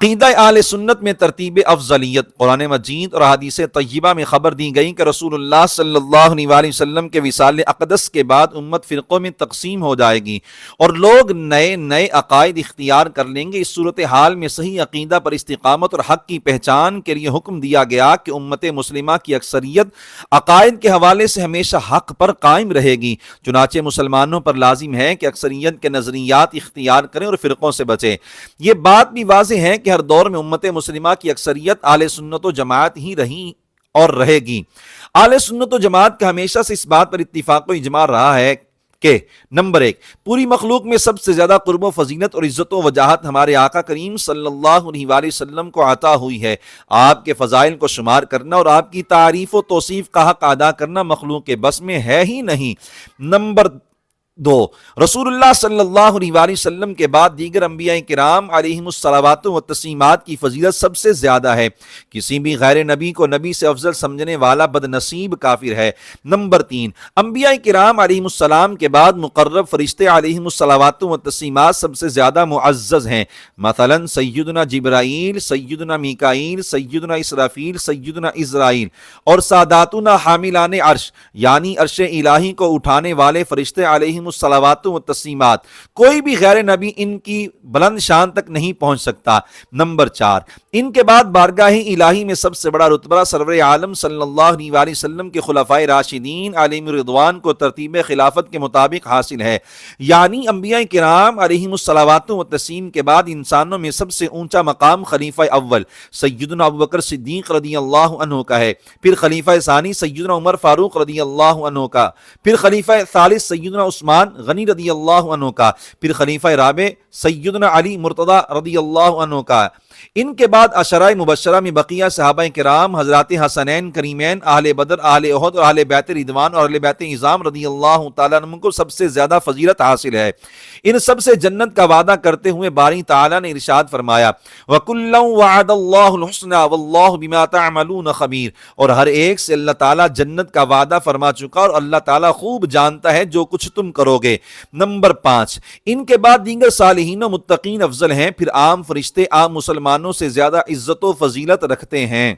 عقیدہ اہل سنت میں ترتیب افضلیت۔ قرآن مجید اور احادیث طیبہ میں خبر دی گئی کہ رسول اللہ صلی اللہ علیہ وسلم کے وصال اقدس کے بعد امت فرقوں میں تقسیم ہو جائے گی اور لوگ نئے نئے عقائد اختیار کر لیں گے۔ اس صورتحال میں صحیح عقیدہ پر استقامت اور حق کی پہچان کے لیے حکم دیا گیا کہ امت مسلمہ کی اکثریت عقائد کے حوالے سے ہمیشہ حق پر قائم رہے گی۔ چنانچہ مسلمانوں پر لازم ہے کہ اکثریت کے نظریات اختیار کریں اور فرقوں سے بچیں۔ یہ بات بھی واضح ہے کہ ہر دور میں امت مسلمہ کی اکثریت اہل سنت و جماعت ہی رہی اور رہے گی۔ اہل سنت و جماعت کا ہمیشہ سے اس بات پر اتفاق و اجماع رہا ہے کہ نمبر 1، پوری مخلوق میں سب سے زیادہ قرب و فضیلت اور عزت و وجاہت ہمارے آقا کریم صلی اللہ علیہ وآلہ وسلم کو عطا ہوئی ہے۔ آپ کے فضائل کو شمار کرنا اور آپ کی تعریف و توصیف کا حق ادا کرنا مخلوق کے بس میں ہے ہی نہیں۔ نمبر 2، رسول اللہ صلی اللہ علیہ وآلہ وسلم کے بعد دیگر انبیاء کرام علیہم الصلوات و تسلیمات کی فضیلت سب سے زیادہ ہے۔ کسی بھی غیر نبی کو نبی سے افضل سمجھنے والا بد نصیب کافر ہے۔ نمبر 3، انبیاء کرام علیہم السلام کے بعد مقرب فرشتے علیہم الصلوات و تسلیمات سب سے زیادہ معزز ہیں۔ مثلا سیدنا جبرائیل، سیدنا میکائیل، سیدنا اسرافیل، سیدنا عزرائیل اور ساداتنا حاملان عرش یعنی عرش الہی کو اٹھانے والے فرشتے علیہم الصلوات و تسلیمات، کوئی بھی غیر نبی ان کی بلند شان تک نہیں پہنچ سکتا۔ نمبر 4، ان کے بعد بارگاہ الہی میں سب سے بڑا رتبہ سرور عالم صلی اللہ علیہ وآلہ وسلم کے خلفائے راشدین علیہم الرضوان کو ترتیب خلافت کے مطابق حاصل ہے، یعنی انبیاء کرام علیہم الصلوات و تسلیم کے بعد انسانوں میں سب سے اونچا مقام خلیفہ اول سیدنا ابوبکر صدیق رضی اللہ عنہ کا ہے، پھر خلیفہ ثانی سیدنا عمر فاروق رضی اللہ عنہ کا، پھر خلیفہ ثالث سیدنا عثمان غنی رضی اللہ عنہ کا، پھر خلیفہ رابع سیدنا علی مرتضی رضی اللہ عنہ کا۔ ان کے بعد عشرہ مبشرہ میں بقیہ صحابہ کرام حضرات حسنین کریمین، اہل بدر، اہل احد اور اہل بیت رضوان اور اہل بیت عظام رضی اللہ تعالیٰ عنہ کو سب سے زیادہ فضیلت حاصل ہے۔ ان سب سے جنت کا وعدہ کرتے ہوئے باری تعالیٰ نے ارشاد فرمایا وَكُلًّا وَعَدَ اللَّهُ الْحُسْنَى وَاللَّهُ بِمَا تَعْمَلُونَ خَبِيرٌ، اور ہر ایک سے اللہ تعالیٰ جنت کا وعدہ فرما چکا اور اللہ تعالیٰ خوب جانتا ہے جو کچھ تم کرو گے۔ نمبر 5، ان کے بعد دیگر صالحین و متقین افضل ہیں، پھر عام فرشتے عام مسلمانوں سے زیادہ عزت و فضیلت رکھتے ہیں۔